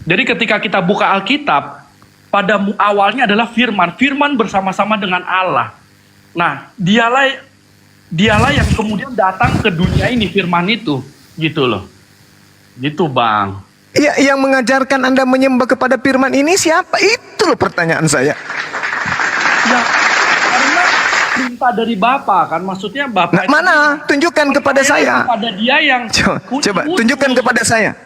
Jadi ketika kita buka Alkitab, pada awalnya adalah firman. Firman bersama-sama dengan Allah. Nah, dialah yang kemudian datang ke dunia ini, firman itu. Gitu loh. Gitu, Bang. Iya, yang mengajarkan Anda menyembah kepada firman ini siapa? Itu loh pertanyaan saya. Ya, karena perintah dari Bapa kan, maksudnya Bapa. Nah, mana? Tunjukkan kepada saya. Kepada dia yang Coba tunjukkan kepada saya.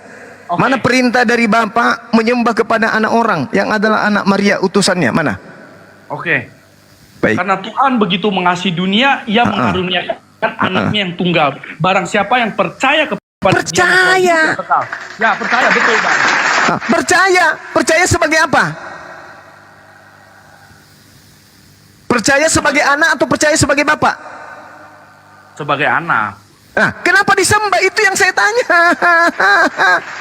Okay. Mana perintah dari Bapa menyembah kepada anak orang yang adalah anak Maria utusannya? Mana? Oke. Baik. Karena Tuhan begitu mengasihi dunia, ia mengaruniakan anaknya yang tunggal. Barang siapa yang percaya kepada Percaya. Dia, ya, percaya, betul, Bang. Percaya sebagai apa? Percaya sebagai anak atau percaya sebagai bapak? Sebagai anak. Nah, kenapa disembah? Itu yang saya tanya.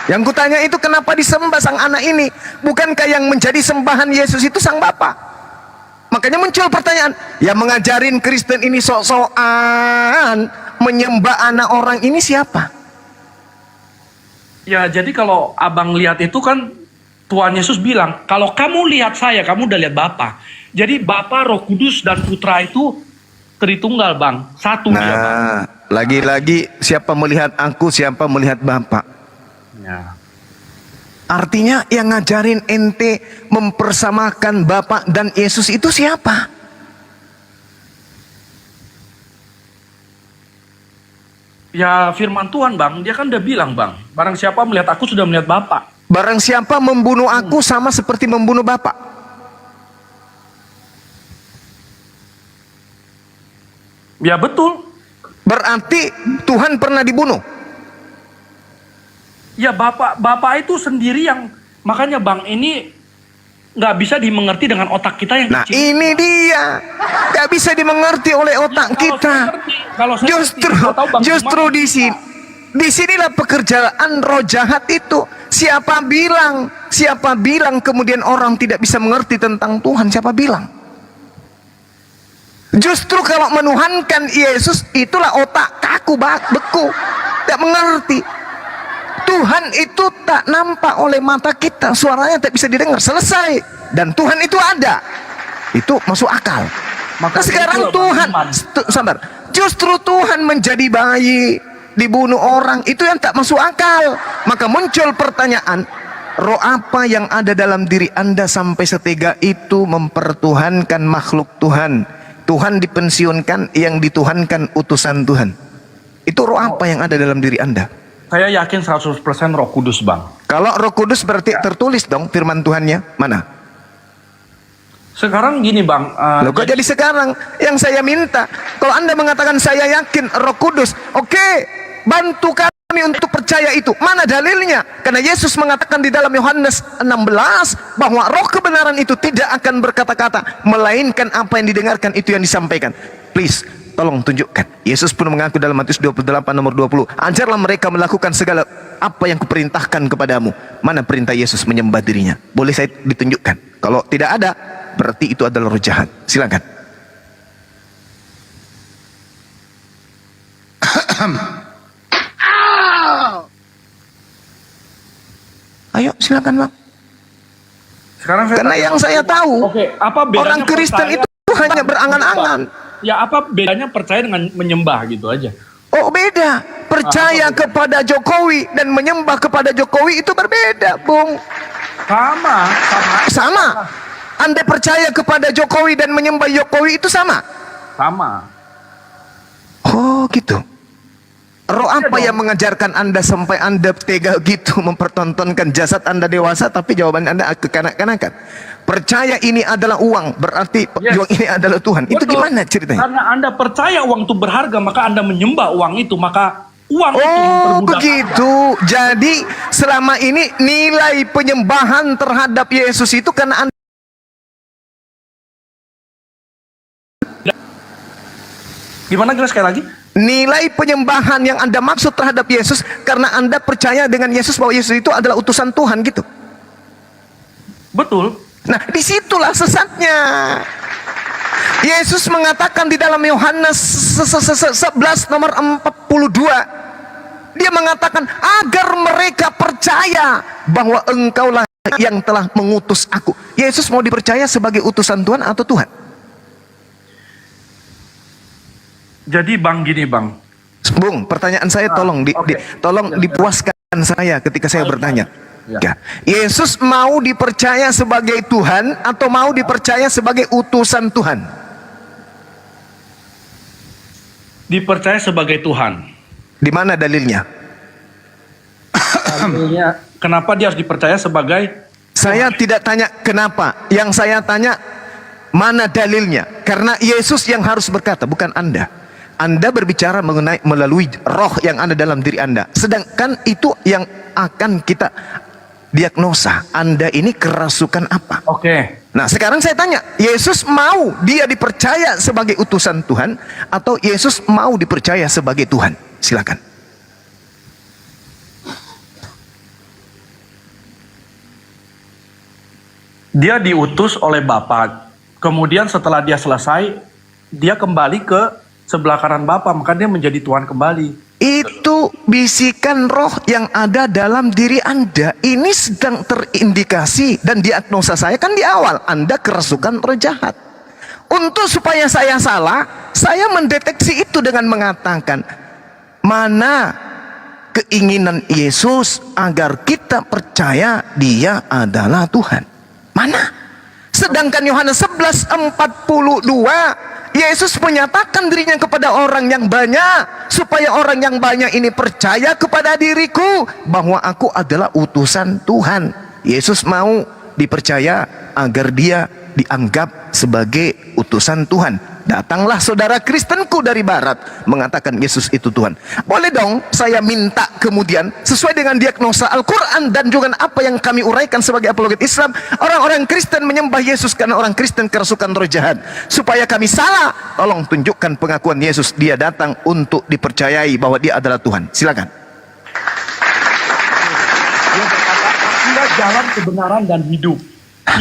Yang kutanya itu kenapa disembah sang anak ini? Bukankah yang menjadi sembahan Yesus itu sang Bapa? Makanya muncul pertanyaan, yang mengajarin Kristen ini sok-sokan menyembah anak orang ini siapa? Ya, jadi kalau abang lihat itu kan Tuhan Yesus bilang, kalau kamu lihat saya, kamu udah lihat Bapa. Jadi Bapa, Roh Kudus, dan Putra itu Tritunggal, Bang. Satu dia, Bang. Lagi-lagi siapa melihat aku, siapa melihat Bapa. Ya. Artinya yang ngajarin ente mempersamakan Bapa dan Yesus itu siapa? Ya, firman Tuhan, Bang. Dia kan udah bilang, Bang. Barang siapa melihat aku sudah melihat Bapa. Barang siapa membunuh aku sama seperti membunuh Bapa. Ya, betul. Berarti Tuhan pernah dibunuh. Ya, Bapak itu sendiri yang, makanya Bang, ini nggak bisa dimengerti dengan otak kita yang Nah, kecil. ini dia. Nggak bisa dimengerti oleh otak kita. Justru di sini. Disinilah pekerjaan roh jahat itu. Siapa bilang kemudian orang tidak bisa mengerti tentang Tuhan? Siapa bilang? Justru kalau menuhankan Yesus, itulah otak kaku, beku, tidak mengerti. Tuhan itu tak nampak oleh mata kita, suaranya tak bisa didengar, selesai. Dan Tuhan itu ada, itu masuk akal. Maka sekarang Tuhan, sabar, justru Tuhan menjadi bayi, dibunuh orang, itu yang tak masuk akal. Maka muncul pertanyaan, roh apa yang ada dalam diri Anda sampai setega itu mempertuhankan makhluk Tuhan? Tuhan dipensiunkan, yang dituhankan utusan Tuhan. Itu roh apa yang ada dalam diri Anda? Saya yakin 100% Roh Kudus, Bang. Kalau Roh Kudus berarti tertulis dong firman Tuhannya. Mana? Sekarang gini, Bang. Loh, kok jadi sekarang? Yang saya minta, kalau Anda mengatakan saya yakin Roh Kudus, oke, bantu kami untuk percaya itu. Mana dalilnya? Karena Yesus mengatakan di dalam Yohanes 16 bahwa roh kebenaran itu tidak akan berkata-kata, melainkan apa yang didengarkan itu yang disampaikan. Please, tolong tunjukkan. Yesus pun mengaku dalam Matius 28 nomor 20, ajarlah mereka melakukan segala apa yang kuperintahkan kepadamu. Mana perintah Yesus menyembah dirinya? Boleh saya ditunjukkan? Kalau tidak ada, berarti itu adalah roh jahat. Silakan. Ayo silakan, Bang. Sekarang karena yang saya tahu, apa orang Kristen itu hanya berangan-angan. Ya, apa bedanya percaya dengan menyembah gitu aja? Oh, beda. Percaya kepada Jokowi dan menyembah kepada Jokowi itu berbeda, Bung. Sama. Anda percaya kepada Jokowi dan menyembah Jokowi itu sama? Sama. Oh, gitu. Roh apa yang mengajarkan Anda sampai Anda tega gitu mempertontonkan jasad Anda dewasa, tapi jawaban Anda kekanak-kanakan? Percaya ini adalah uang, berarti uang ini adalah Tuhan. Betul. Itu gimana ceritanya? Karena Anda percaya uang itu berharga, maka Anda menyembah uang itu, maka uang itu memperbudak begitu Anda. Jadi selama ini nilai penyembahan terhadap Yesus itu karena Anda. Gimana, jelas sekali lagi? Nilai penyembahan yang Anda maksud terhadap Yesus karena Anda percaya dengan Yesus bahwa Yesus itu adalah utusan Tuhan gitu. Betul. Nah, disitulah sesatnya. Yesus mengatakan di dalam Yohanes 11 nomor 42, Dia mengatakan agar mereka percaya bahwa engkaulah yang telah mengutus aku. Yesus mau dipercaya sebagai utusan Tuhan atau Tuhan? Jadi Bang gini Bang. Bung, pertanyaan saya tolong tolong dipuaskan saya ketika saya bertanya. Ya. Yesus mau dipercaya sebagai Tuhan atau mau dipercaya sebagai utusan Tuhan? Dipercaya sebagai Tuhan. Di mana dalilnya? Dalilnya, kenapa dia harus dipercaya sebagai? Saya tidak tanya kenapa. Yang saya tanya mana dalilnya? Karena Yesus yang harus berkata, bukan Anda. Anda berbicara mengenai melalui roh yang ada dalam diri Anda. Sedangkan itu yang akan kita diagnosa. Anda ini kerasukan apa? Oke. Nah sekarang saya tanya, Yesus mau dia dipercaya sebagai utusan Tuhan atau Yesus mau dipercaya sebagai Tuhan? Silakan. Dia diutus oleh Bapa. Kemudian setelah dia selesai, dia kembali ke sebelah kanan Bapa, maka dia menjadi Tuhan kembali. Itu bisikan roh yang ada dalam diri Anda. Ini sedang terindikasi dan diagnosa saya kan di awal. Anda kerasukan roh jahat. Untuk supaya saya salah, saya mendeteksi itu dengan mengatakan, mana keinginan Yesus agar kita percaya dia adalah Tuhan? Mana? Sedangkan Yohanes 11:42, Yesus menyatakan dirinya kepada orang yang banyak, supaya orang yang banyak ini percaya kepada diriku bahwa aku adalah utusan Tuhan. Yesus mau dipercaya agar dia dianggap sebagai utusan Tuhan. Datanglah saudara Kristenku dari barat mengatakan Yesus itu Tuhan. Boleh dong saya minta kemudian sesuai dengan diagnosa Al-Quran dan juga apa yang kami uraikan sebagai apologet Islam, orang-orang Kristen menyembah Yesus karena orang Kristen kerasukan roh jahat. Supaya kami salah, tolong tunjukkan pengakuan Yesus dia datang untuk dipercayai bahwa dia adalah Tuhan. Silakan. Dia berkata, akulah jalan kebenaran dan hidup.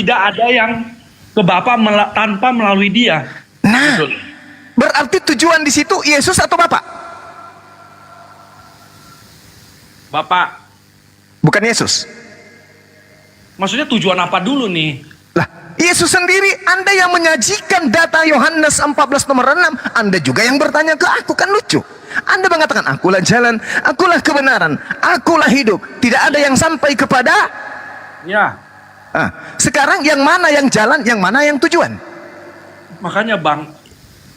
Tidak ada yang ke Bapa tanpa melalui dia. Nah, Betul. berarti tujuan di situ Yesus atau Bapak? Bapak, Bukan Yesus. maksudnya tujuan apa dulu nih? Lah, Yesus sendiri, Anda yang menyajikan data Yohanes 14 nomor 6, Anda juga yang bertanya ke aku, kan lucu. Anda mengatakan, akulah jalan, akulah kebenaran, akulah hidup. Tidak ada yang sampai kepada. Ya, Sekarang yang mana yang jalan, yang mana yang tujuan? makanya Bang,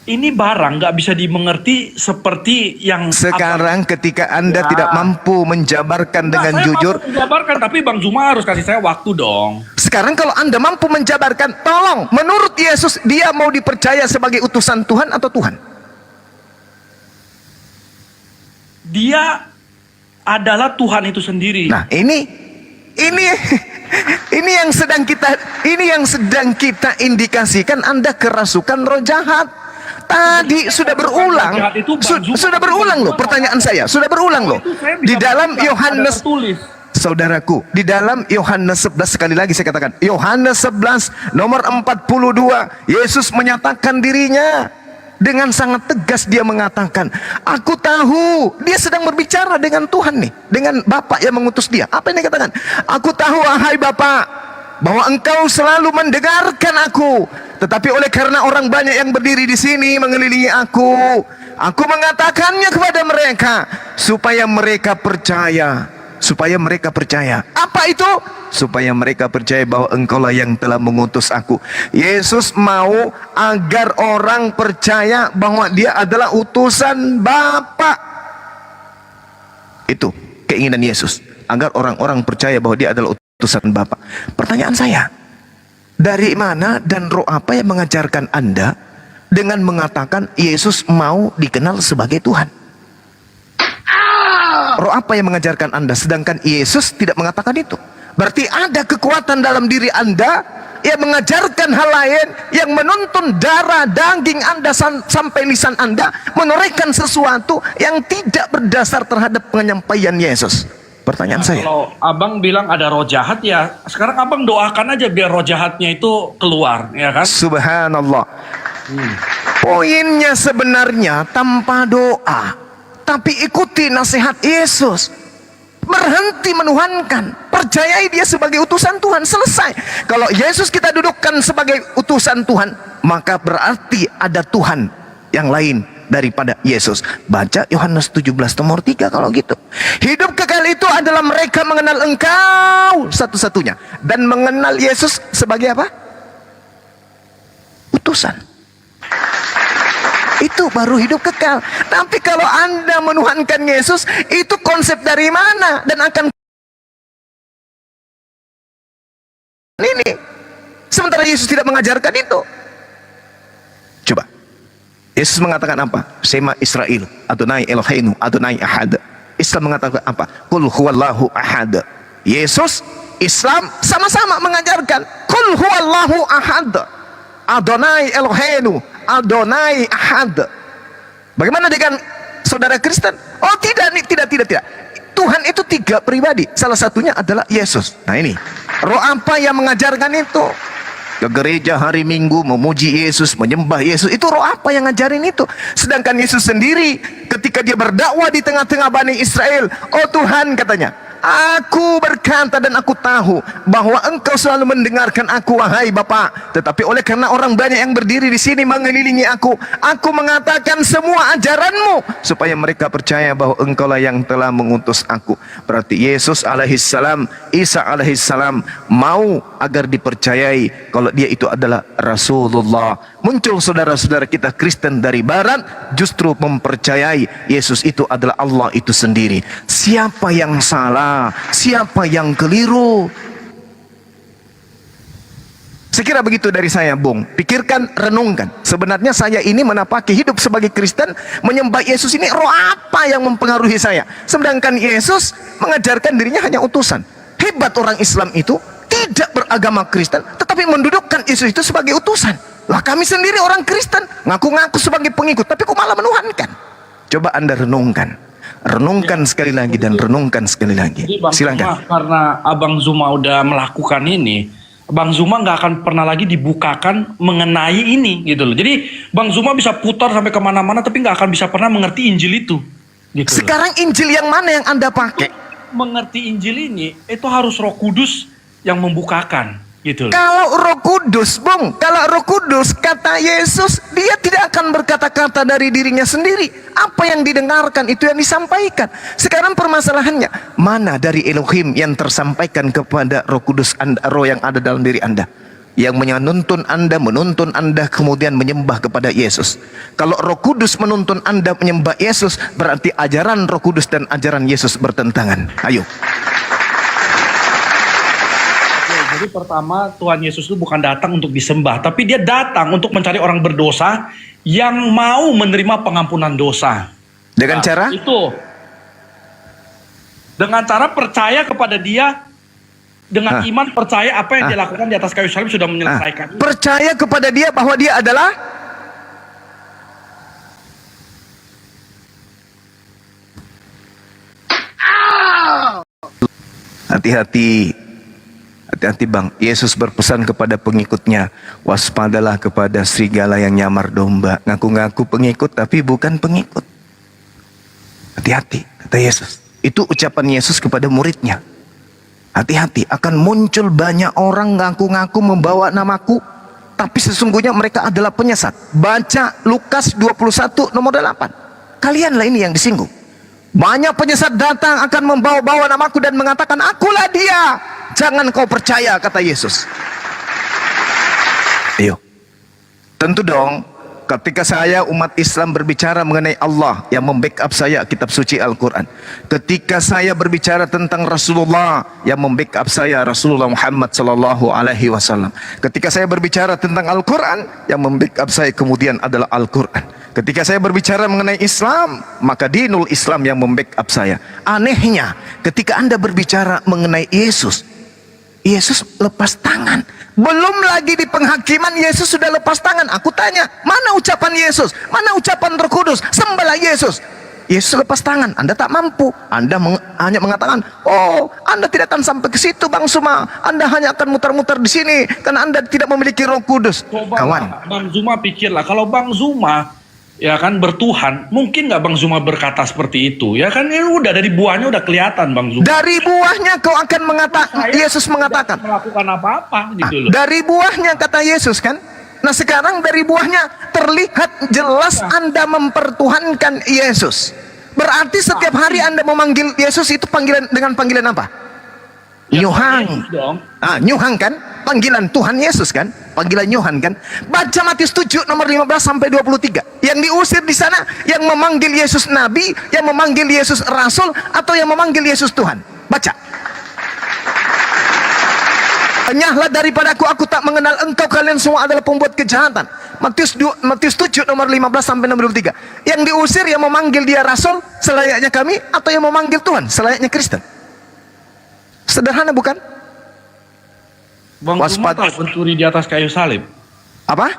ini barang nggak bisa dimengerti seperti yang Sekarang ketika Anda Ya. tidak mampu menjabarkan dengan saya jujur. mampu menjabarkan, tapi Bang Zuma harus kasih saya waktu dong. Sekarang kalau Anda mampu menjabarkan, tolong, menurut Yesus, dia mau dipercaya sebagai utusan Tuhan atau Tuhan? Dia adalah Tuhan itu sendiri. Nah, ini yang sedang kita indikasikan Anda kerasukan roh jahat. Tadi sudah berulang, Jahat itu Bang Zuma. sudah berulang loh pertanyaan saya, sudah berulang loh. Itu saya Di bisa dalam baca, Yohanes, ada tertulis. saudaraku, di dalam Yohanes 11, sekali lagi saya katakan, Yohanes 11 nomor 42, Yesus menyatakan dirinya dengan sangat tegas. Dia mengatakan, aku tahu. Dia sedang berbicara dengan Tuhan nih, dengan Bapa yang mengutus dia. Apa yang dia katakan? Aku tahu, wahai Bapa, bahwa engkau selalu mendengarkan aku, tetapi oleh karena orang banyak yang berdiri di sini mengelilingi aku mengatakannya kepada mereka supaya mereka percaya. Supaya mereka percaya. Apa itu? Supaya mereka percaya bahwa engkaulah yang telah mengutus aku. Yesus mau agar orang percaya bahwa dia adalah utusan Bapa. Itu keinginan Yesus, agar orang-orang percaya bahwa dia adalah utusan Bapa. Pertanyaan saya, dari mana dan roh apa yang mengajarkan Anda dengan mengatakan Yesus mau dikenal sebagai Tuhan? Roh apa yang mengajarkan Anda sedangkan Yesus tidak mengatakan itu? Berarti ada kekuatan dalam diri Anda yang mengajarkan hal lain, yang menuntun darah daging Anda sampai lisan Anda menorehkan sesuatu yang tidak berdasar terhadap penyampaian Yesus. Pertanyaan saya. Kalau Abang bilang ada roh jahat, ya sekarang Abang doakan aja biar roh jahatnya itu keluar, ya kan? Subhanallah. Poinnya sebenarnya tanpa doa, tapi ikuti nasihat Yesus. Berhenti menuhankan, percayai dia sebagai utusan Tuhan, selesai. Kalau Yesus kita dudukkan sebagai utusan Tuhan, maka berarti ada Tuhan yang lain daripada Yesus. Baca Yohanes 17 nomor 3 kalau gitu. Hidup kekal itu adalah mereka mengenal Engkau satu-satunya dan mengenal Yesus sebagai apa? Utusan. Itu baru hidup kekal. Tapi kalau Anda menuhankan Yesus, itu konsep dari mana? Dan akan ini. Sementara Yesus tidak mengajarkan itu. Coba. Yesus mengatakan apa? Sema Israel, Adonai Eloheinu, Adonai Ahad. Islam mengatakan apa? Qul huwallahu ahad. Yesus, Islam sama-sama mengajarkan Qul huwallahu ahad. Adonai Eloheinu, Adonai Ahad. Bagaimana dengan saudara Kristen? Oh tidak. Tuhan itu 3 pribadi. Salah satunya adalah Yesus. Nah ini, roh apa yang mengajarkan itu? Ke gereja hari Minggu memuji Yesus, menyembah Yesus. Itu roh apa yang ngajarin itu? Sedangkan Yesus sendiri ketika dia berdakwah di tengah-tengah Bani Israel, oh Tuhan katanya, aku berkata dan aku tahu bahwa engkau selalu mendengarkan aku, wahai Bapa. Tetapi oleh karena orang banyak yang berdiri di sini mengelilingi aku mengatakan semua ajaranmu supaya mereka percaya bahwa engkaulah yang telah mengutus aku. Berarti Yesus alaihissalam, Isa alaihissalam mau agar dipercayai kalau dia itu adalah Rasulullah. Muncul saudara-saudara kita Kristen dari Barat justru mempercayai Yesus itu adalah Allah itu sendiri. Siapa yang salah? Siapa yang keliru? Sekira begitu dari saya, Bung. Pikirkan, renungkan. Sebenarnya saya ini menapaki hidup sebagai Kristen, menyembah Yesus ini, roh apa yang mempengaruhi saya? Sedangkan Yesus mengajarkan dirinya hanya utusan. Hebat orang Islam itu tidak beragama Kristen, tetapi mendudukkan Yesus itu sebagai utusan. Lah kami sendiri orang Kristen, ngaku-ngaku sebagai pengikut, tapi kok malah menuhankan? Coba Anda renungkan. Renungkan sekali lagi dan renungkan sekali lagi. Jadi Bang Silakan. Zuma, karena Abang Zuma udah melakukan ini, Bang Zuma nggak akan pernah lagi dibukakan mengenai ini gitu loh. Jadi Bang Zuma bisa putar sampai kemana-mana tapi nggak akan bisa pernah mengerti Injil itu. Gitu loh. Sekarang Injil yang mana yang Anda pakai? Mengerti Injil ini itu harus Roh Kudus yang membukakan gitu loh. Kalau Roh Kudus, Bung, kalau Roh Kudus, kata Yesus, dia tidak akan berkata-kata dari dirinya sendiri. Apa yang didengarkan itu yang disampaikan. Sekarang permasalahannya, mana dari Elohim yang tersampaikan kepada Roh Kudus Anda, roh yang ada dalam diri Anda, yang menuntun Anda kemudian menyembah kepada Yesus. Kalau Roh Kudus menuntun Anda menyembah Yesus, berarti ajaran Roh Kudus dan ajaran Yesus bertentangan. Ayo. Jadi pertama, Tuhan Yesus itu bukan datang untuk disembah, tapi dia datang untuk mencari orang berdosa yang mau menerima pengampunan dosa. Dengan cara? Itu. Dengan cara percaya kepada dia, dengan iman percaya apa yang dia lakukan di atas kayu salib sudah menyelesaikan. Percaya kepada dia bahwa dia adalah hati-hati Bang. Yesus berpesan kepada pengikutnya, waspadalah kepada serigala yang nyamar domba. Ngaku-ngaku pengikut tapi bukan pengikut. Hati-hati, kata Yesus. Itu ucapan Yesus kepada muridnya. Hati-hati, akan muncul banyak orang ngaku-ngaku membawa namaku, tapi sesungguhnya mereka adalah penyesat. Baca Lukas 21 nomor 8. Kalianlah ini yang disinggung. Banyak penyesat datang akan membawa-bawa namaku dan mengatakan, akulah dia. Jangan kau percaya, kata Yesus. Ayo. Tentu dong, ketika saya umat Islam berbicara mengenai Allah yang membackup saya, kitab suci Al-Quran. Ketika saya berbicara tentang Rasulullah yang membackup saya, Rasulullah Muhammad sallallahu alaihi wasallam. Ketika saya berbicara tentang Al-Quran, yang membackup saya kemudian adalah Al-Quran. Ketika saya berbicara mengenai Islam, maka dinul Islam yang membackup saya. Anehnya, ketika Anda berbicara mengenai Yesus, Yesus lepas tangan. Belum lagi di penghakiman Yesus sudah lepas tangan. Aku tanya, mana ucapan Yesus? Mana ucapan Roh Kudus? Sembahlah Yesus. Yesus lepas tangan. Anda tak mampu. Anda hanya mengatakan, oh, Anda tidak akan sampai ke situ, Bang Zuma. Anda hanya akan mutar-mutar di sini karena Anda tidak memiliki Roh Kudus. Coba, Kawan, Bang Zuma pikirlah, kalau Bang Zuma ya kan, bertuhan, mungkin nggak Bang Zuma berkata seperti itu? Ya kan, ini udah dari buahnya udah kelihatan Bang Zuma. Dari buahnya kau akan mengatakan, Yesus mengatakan. Melakukan apa-apa gitu loh. Dari buahnya kata Yesus kan. Nah sekarang dari buahnya terlihat jelas Anda mempertuhankan Yesus. Berarti setiap hari Anda memanggil Yesus itu panggilan dengan panggilan apa? Nyuhang. Nyuhang kan? Panggilan Tuhan Yesus kan? Panggilan Nyuhan kan? Baca Matius 7 nomor 15 sampai 23. Yang diusir di sana yang memanggil Yesus nabi, yang memanggil Yesus rasul, atau yang memanggil Yesus Tuhan. Baca. Nyahlah daripada aku tak mengenal engkau, kalian semua adalah pembuat kejahatan. Matius 7 nomor 15 sampai nomor 23. Yang diusir yang memanggil dia rasul selayaknya kami, atau yang memanggil Tuhan selayaknya Kristen? Sederhana bukan? Bang Zuma tahu pencuri di atas kayu salib? Apa?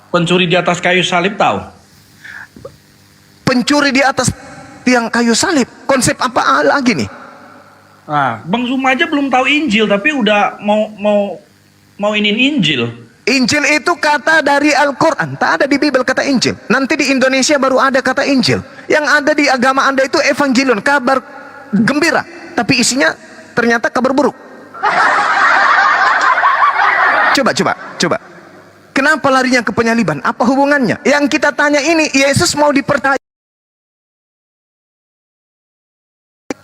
Pencuri di atas kayu salib tahu? Pencuri di atas tiang kayu salib. Konsep apa lagi nih? Nah, Bang Zuma aja belum tahu Injil tapi udah mau inin Injil. Injil itu kata dari Al-Quran, tak ada di Bible kata Injil. Nanti di Indonesia baru ada kata Injil. Yang ada di agama Anda itu Evangelion, kabar gembira, tapi isinya ternyata kabar buruk. Coba. Kenapa larinya ke penyaliban? Apa hubungannya? Yang kita tanya ini, Yesus mau dipercaya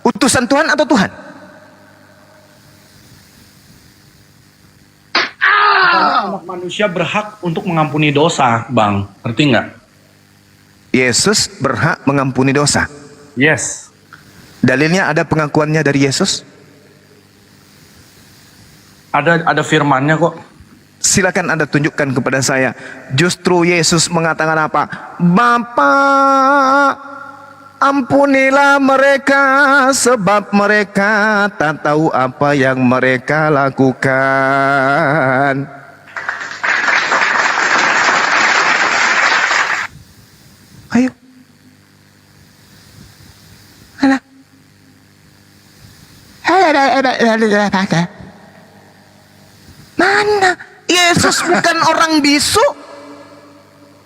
utusan Tuhan atau Tuhan? Anak manusia berhak untuk mengampuni dosa, Bang. Ngerti nggak? Yesus berhak mengampuni dosa. Yes. Dalilnya ada pengakuannya dari Yesus? Ada firmannya kok. Silakan Anda tunjukkan kepada saya. Justru Yesus mengatakan apa? Bapa, ampunilah mereka, sebab mereka tak tahu apa yang mereka lakukan. Ayo. Mana? Yesus bukan orang bisu.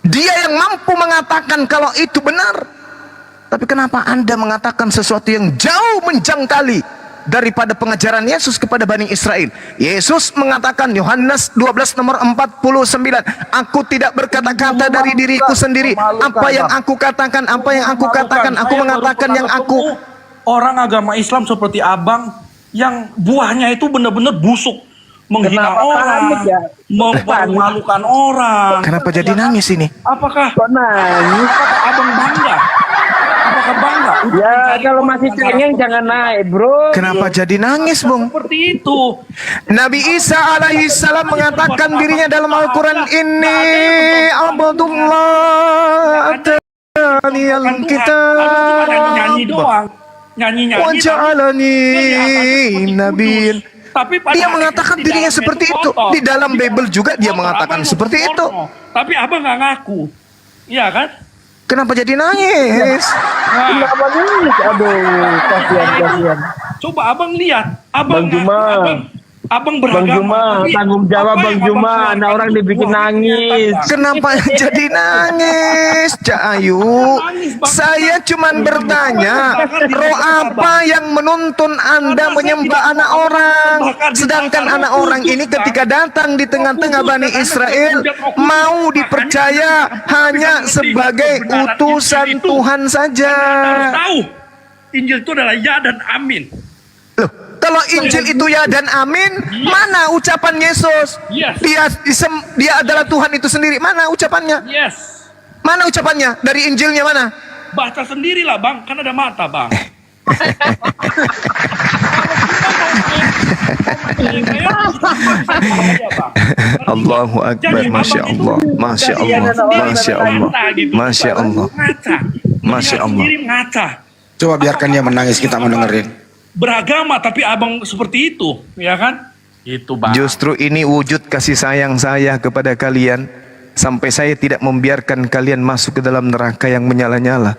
Dia yang mampu mengatakan kalau itu benar. Tapi kenapa Anda mengatakan sesuatu yang jauh menjangkali daripada pengajaran Yesus kepada Bani Israel? Yesus mengatakan, Yohanes 12 nomor 49, aku tidak berkata-kata dari diriku sendiri. Apa yang aku katakan, aku mengatakan yang aku. Orang agama Islam seperti Abang yang buahnya itu benar-benar busuk, menghina orang, mempermalukan orang. Kenapa jadi nangis ini? Apakah nangis? Abang bangga? Apakah bangga? Ya kalau masih cengeng jangan naik, bro. Kenapa jadi nangis, Bung? Seperti itu. Nabi Isa alaihissalam mengatakan dirinya dalam Al-Quran, ini Abdullah ataniyal kitab Nyanyi doang. Nyanyi. waja'alani nabiyyin. Tapi Dia mengatakan dirinya seperti itu. Di dalam Bible juga dia mengatakan seperti itu. Tapi Abang nggak ngaku. Iya kan? Kenapa jadi nangis? Kenapa nangis? Aduh, kasihan. Coba Abang lihat. Bang Zuma. Abang Bang beragama. Zuma, tanggung jawab Bang Zuma. Nah orang dibikin nangis. Kenapa jadi nangis, Cak Ayu? Saya cuman bertanya, roh apa yang menuntun Anda menyembah anak orang? Sedangkan anak orang ini ketika datang di tengah-tengah Bani Israel, mau dipercaya hanya sebagai utusan Tuhan saja. Tahu, Injil itu adalah ya dan amin. Loh, kalau Injil itu ya dan amin, mana ucapan Yesus? Yes. Dia adalah Tuhan itu sendiri. Mana ucapannya? Yes. Mana ucapannya? Dari Injilnya mana? Baca sendirilah Bang, kan ada mata Bang. Allahu Akbar, Masya Allah, Masya Allah, Masya Allah, Masya Allah, Masya Allah. Coba biarkan dia menangis, kita mau dengerin. Beragama tapi Abang seperti itu, ya kan? Itu Bang. Justru ini wujud kasih sayang saya kepada kalian, sampai saya tidak membiarkan kalian masuk ke dalam neraka yang menyala-nyala.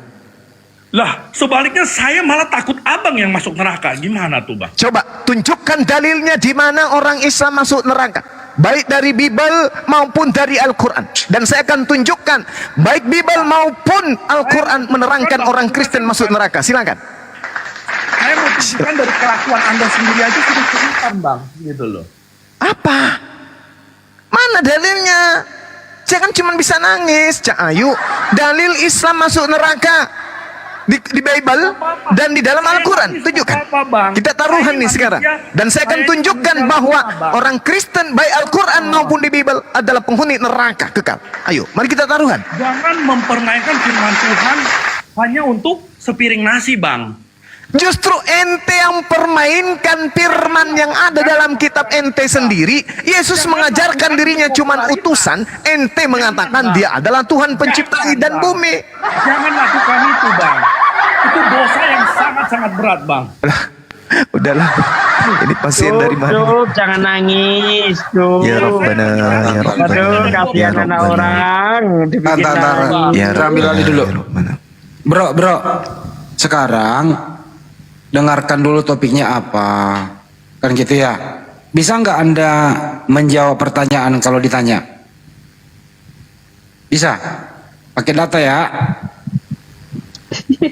Lah, sebaliknya saya malah takut Abang yang masuk neraka. Gimana tuh Bang? Coba tunjukkan dalilnya di mana orang Islam masuk neraka. baik dari Bible maupun dari Al-Quran. Dan saya akan tunjukkan baik Bible maupun Al-Quran menerangkan orang Kristen masuk neraka. Silakan. Saya mau tunjukkan dari kelakuan Anda sendiri aja sudah kelihatan, Bang, gitu loh. Apa? Mana dalilnya? Saya kan cuma bisa nangis. Cak Ayu, dalil Islam masuk neraka di Bible dan di dalam Al-Quran. Tunjukkan. Kita taruhan nih sekarang. Dan saya akan tunjukkan bahwa orang Kristen baik Al-Quran maupun di Bible adalah penghuni neraka kekal. Ayo, mari kita taruhan. Jangan mempermainkan firman Tuhan hanya untuk sepiring nasi, Bang. Justru ente yang permainkan firman yang ada dalam kitab ente sendiri. Yesus mengajarkan dirinya cuma utusan. Ente mengatakan dia adalah Tuhan pencipta langit dan bumi. Jangan lakukan itu, Bang. Itu dosa yang sangat-sangat berat, Bang. Udahlah, ini pasien dari mana? Jangan nangis, Cuk. Ya Rabbana, ya Rabbana. Aduh, kasihan Ya anak Rabbana. orang. Dibikin Tar. nangis. Ya Saya ambil alih dulu. Rabbana. Bro, sekarang dengarkan dulu topiknya apa. Kan gitu ya. Bisa nggak Anda menjawab pertanyaan kalau ditanya? Bisa? Pakai data ya?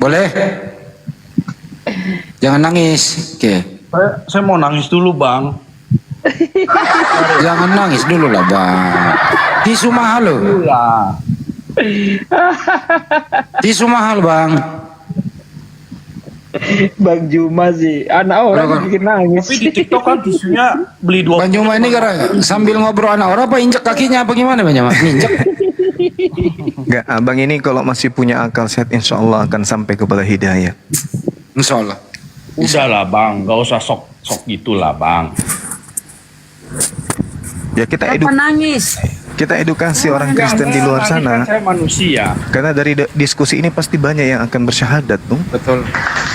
Boleh? Jangan nangis. Oke. Saya mau nangis dulu, Bang. Jangan nangis dulu lah, Bang. Tisu mahal loh. Iya. Tisu mahal, Bang. Bang Juma sih, anak orang Kenapa? bikin nangis. Tapi di TikTok kan tisunya beli 20. Bang Juma ini sambil ngobrol anak orang apa injek kakinya apa gimana Bang Juma? Injek. Enggak, abang ini kalau masih punya akal sehat, insya Allah akan sampai kepada hidayah. Insya Allah. Udahlah, Bang, nggak usah sok gitulah, Bang. Ya kita Kenapa nangis? kita edukasi orang Kristen di luar sana. Saya manusia. Karena dari diskusi ini pasti banyak yang akan bersyahadat, tuh. Betul.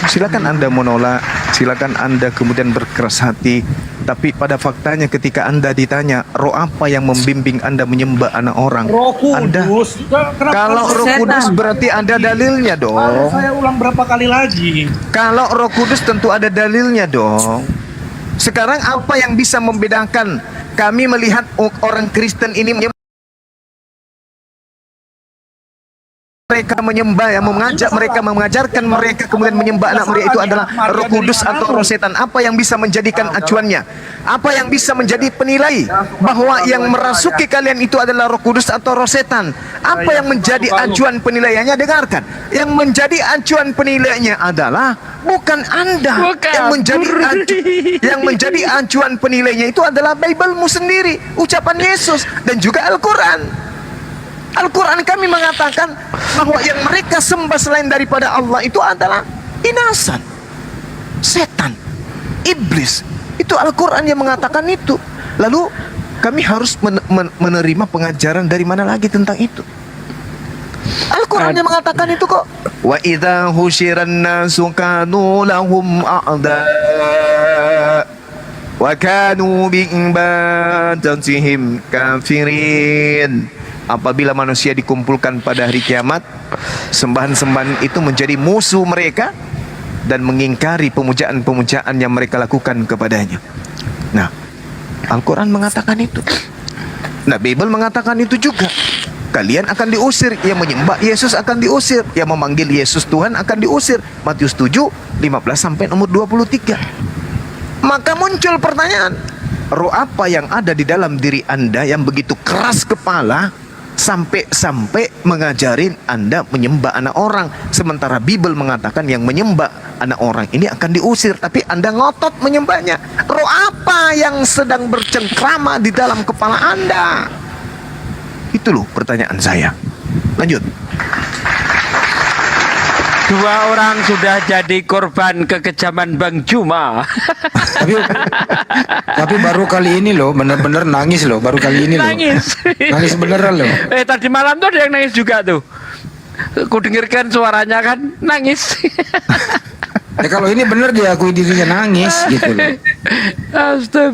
Silakan Anda menolak, silakan Anda kemudian berkeras hati. Tapi pada faktanya ketika Anda ditanya, roh apa yang membimbing Anda menyembah anak orang? Roh Anda, Kudus. kalau Roh Setan. Kudus berarti ada dalilnya dong. Saya ulang berapa kali lagi? Kalau Roh Kudus tentu ada dalilnya dong. Sekarang apa yang bisa membedakan kami melihat orang Kristen ini mereka menyembah, yang mengajak mereka, mengajarkan mereka kemudian menyembah anak mereka itu adalah Roh Kudus atau roh setan? Apa yang bisa menjadikan acuannya? Apa yang bisa menjadi penilai bahwa yang merasuki kalian itu adalah Roh Kudus atau roh setan? Apa yang menjadi acuan penilaiannya? Dengarkan. Yang menjadi acuan penilaiannya adalah bukan Anda. Yang menjadi acuan penilainya itu adalah Bible-mu sendiri, ucapan Yesus dan juga Al-Quran. Al-Quran kami mengatakan bahwa yang mereka sembah selain daripada Allah itu adalah inasan, setan, iblis. Itu Al-Quran yang mengatakan itu. Lalu kami harus menerima pengajaran dari mana lagi tentang itu? Al-Quran yang mengatakan itu kok. Wa idza husyiran nasu kanu lahum a'da wa kanu bi ibadatihim kafirin. Apabila manusia dikumpulkan pada hari kiamat, sembahan-sembahan itu menjadi musuh mereka dan mengingkari pemujaan-pemujaan yang mereka lakukan kepadanya. Nah, Al-Quran mengatakan itu. Nah, Bible mengatakan itu juga. Kalian akan diusir, yang menyembah Yesus akan diusir, yang memanggil Yesus Tuhan akan diusir. Matius 7, 15 sampai nomor 23. Maka muncul pertanyaan, roh apa yang ada di dalam diri Anda yang begitu keras kepala sampai mengajarin Anda menyembah anak orang, sementara Bible mengatakan yang menyembah anak orang ini akan diusir, tapi Anda ngotot menyembahnya. Roh apa yang sedang bercengkrama di dalam kepala Anda? Itu loh pertanyaan saya. Lanjut. Dua orang sudah jadi korban kekejaman Bang Juma. Tapi baru kali ini loh, bener-bener nangis loh, baru kali ini loh. Nangis. Nangis beneran loh. Tadi malam tuh ada yang nangis juga tuh. Ku dengarkan suaranya kan nangis. Ya kalau ini bener diakui dirinya nangis gitu loh. Astaga.